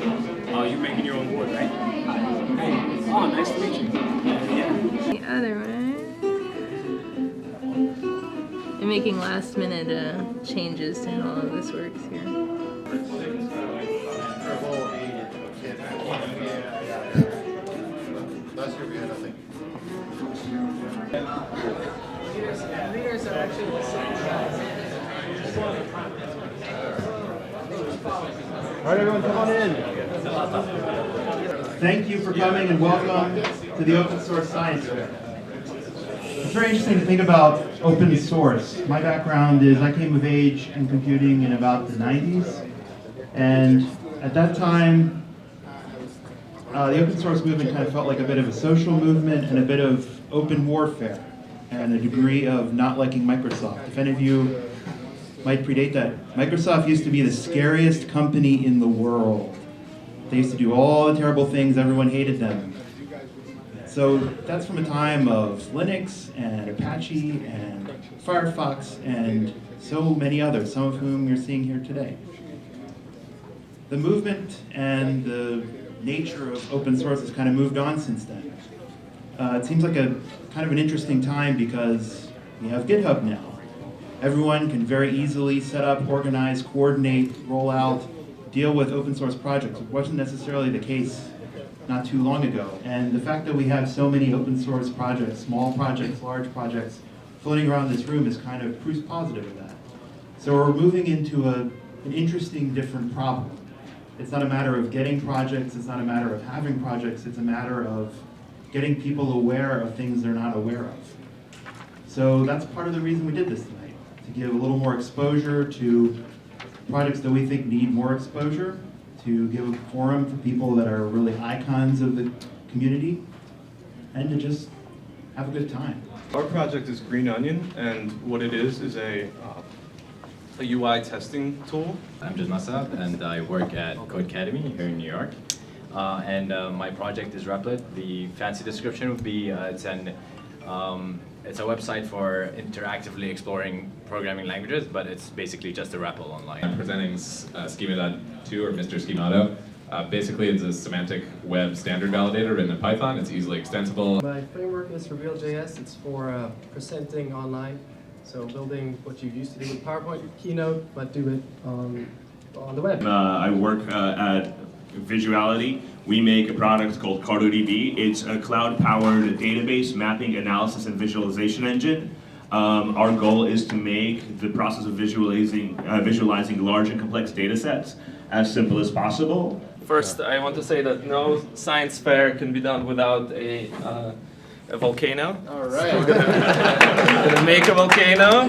You're making your own board, right? Hey. Oh, nice to meet you. Yeah. The other one. I'm making last minute changes to how all of this works here. Last year we had nothing. Readers are actually the same size. All right, everyone, come on in. Thank you for coming and welcome to the Open Source Science Fair. It's very interesting to think about open source. My background is I came of age in computing in about the 90s, and at that time, the open source movement kind of felt like a bit of a social movement and a bit of open warfare, and a degree of not liking Microsoft. If any of you might predate that, Microsoft used to be the scariest company in the world. They used to do all the terrible things, everyone hated them. So that's from a time of Linux and Apache and Firefox and so many others, some of whom you're seeing here today. The movement and the nature of open source has kind of moved on since then. It seems like a kind of an interesting time because we have GitHub now. Everyone can very easily set up, organize, coordinate, roll out, deal with open source projects, which wasn't necessarily the case not too long ago. And the fact that we have so many open source projects, small projects, large projects, floating around this room is kind of proof positive of that. So we're moving into an interesting, different problem. It's not a matter of getting projects, it's not a matter of having projects, it's a matter of getting people aware of things they're not aware of. So that's part of the reason we did this tonight, to give a little more exposure to projects that we think need more exposure, to give a forum for people that are really icons of the community, and to just have a good time. Our project is Green Onion, and what it is a UI testing tool. I'm Juz Masab, and I work at Code Academy here in New York. My project is Replit. The fancy description would be it's a website for interactively exploring programming languages, but it's basically just a REPL online. I'm presenting Schema.2 or Mr. Schemato. Basically, it's a semantic web standard validator written in Python. It's easily extensible. My framework is Reveal.js. It's for presenting online. So building what you used to do with PowerPoint, Keynote, but do it on the web. I work at Visuality. We make a product called CartoDB. It's a cloud-powered database mapping, analysis, and visualization engine. Our goal is to make the process of visualizing large and complex data sets as simple as possible. First, I want to say that no science fair can be done without a volcano. All right. So we're gonna make a volcano.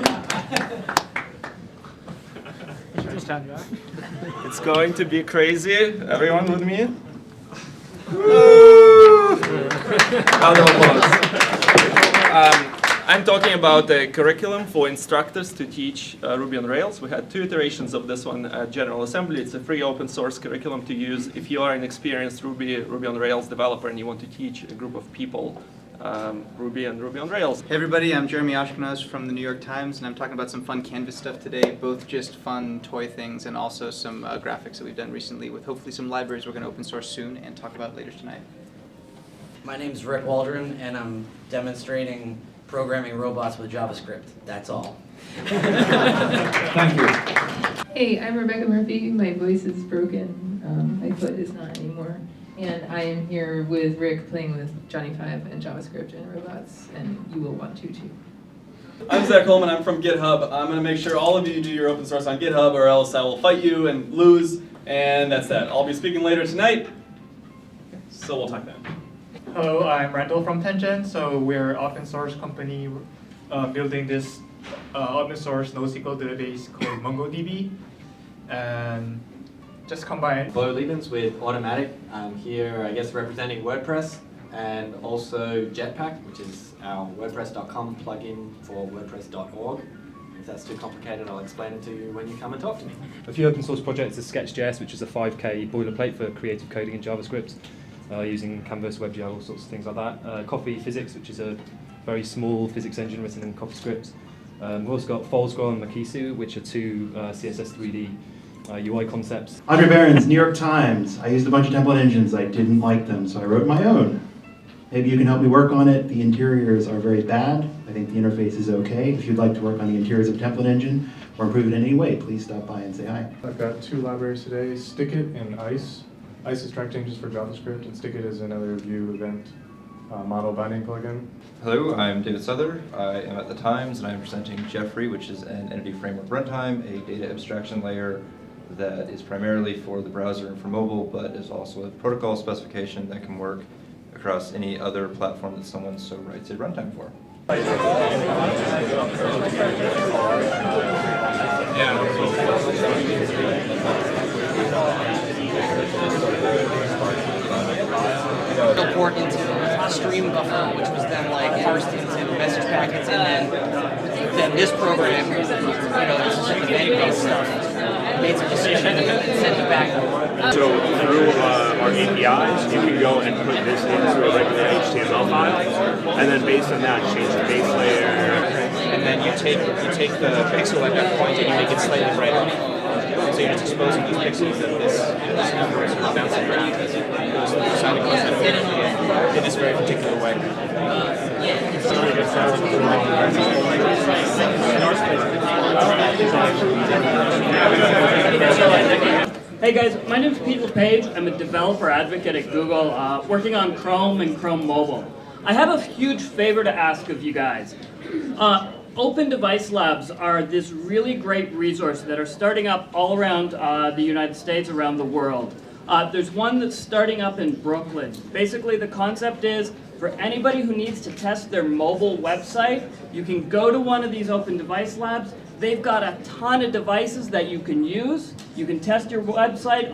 It's going to be crazy. Everyone with me? Round of applause. I'm talking about a curriculum for instructors to teach Ruby on Rails. We had 2 iterations of this one at General Assembly. It's a free open source curriculum to use if you are an experienced Ruby on Rails developer and you want to teach a group of people Ruby and Ruby on Rails. Hey everybody, I'm Jeremy Ashkenaz from the New York Times, and I'm talking about some fun Canvas stuff today, both just fun toy things and also some graphics that we've done recently with hopefully some libraries we're going to open source soon and talk about later tonight. My name's Rick Waldron, and I'm demonstrating programming robots with JavaScript. That's all. Thank you. Hey, I'm Rebecca Murphy. My voice is broken. My foot is not anymore. And I am here with Rick playing with Johnny 5 and JavaScript and robots, and you will want to too. I'm Zach Coleman, I'm from GitHub. I'm going to make sure all of you do your open source on GitHub or else I will fight you and lose, and that's that. I'll be speaking later tonight, so we'll talk then. Hello, I'm Randall from Tangent. So we're an open source company building this open source NoSQL database called MongoDB. And just combine. Bo Liebens with Automatic. I'm here, I guess, representing WordPress and also Jetpack, which is our WordPress.com plugin for WordPress.org. If that's too complicated, I'll explain it to you when you come and talk to me. A few open source projects is Sketch.js, which is a 5K boilerplate for creative coding in JavaScript, using Canvas, WebGL, all sorts of things like that. Coffee Physics, which is a very small physics engine written in CoffeeScript. We've also got Foldscroll and Makisu, which are 2 CSS 3D UI concepts. Andre Behrens, New York Times. I used a bunch of template engines. I didn't like them, so I wrote my own. Maybe you can help me work on it. The interiors are very bad. I think the interface is okay. If you'd like to work on the interiors of template engine or improve it in any way, please stop by and say hi. I've got two libraries today, Stickit and ICE. ICE is track changes for JavaScript, and Stickit is another Vue event model binding plugin. Hello, I'm David Souther. I am at the Times, and I'm presenting Jeffrey, which is an Entity Framework runtime, a data abstraction layer that is primarily for the browser and for mobile, but is also a protocol specification that can work across any other platform that someone so writes a runtime for. Port into a stream buffer, which was then like parsed into message packets, and then this program, this is like event-based stuff, made some decision and sent it back. So through our APIs, you can go and put this into a regular HTML file, and then based on that, change the base layer. And then you take the pixel at that point and you make it slightly brighter. So you're just exposing these pixels and this number is bouncing around as it goes through the side of content in this very particular way. Hey guys, my name is Pete LePage. I'm a developer advocate at Google, working on Chrome and Chrome Mobile. I have a huge favor to ask of you guys. Open Device Labs are this really great resource that are starting up all around the United States, around the world. There's one that's starting up in Brooklyn. Basically, the concept is for anybody who needs to test their mobile website, you can go to one of these Open Device Labs. They've got a ton of devices that you can use. You can test your website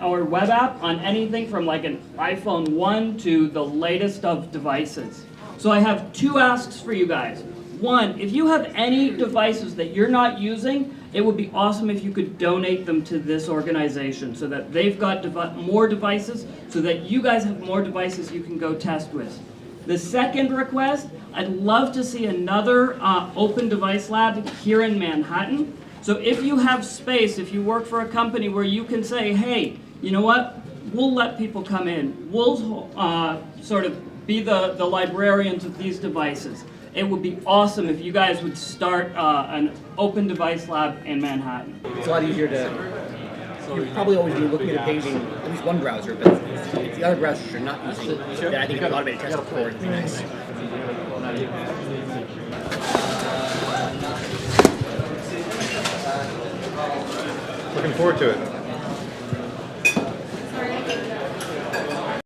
or web app on anything from like an iPhone 1 to the latest of devices. So I have two asks for you guys. One, if you have any devices that you're not using, it would be awesome if you could donate them to this organization so that they've got more devices, so that you guys have more devices you can go test with. The second request, I'd love to see another Open Device Lab here in Manhattan. So if you have space, if you work for a company where you can say, hey, you know what, we'll let people come in. We'll sort of be the librarians of these devices. It would be awesome if you guys would start an Open Device Lab in Manhattan. It's a lot easier to, you'll probably always be looking at a page in at least one browser, but if the other browsers you're not using, then I think an automated test report would be nice. Looking forward to it.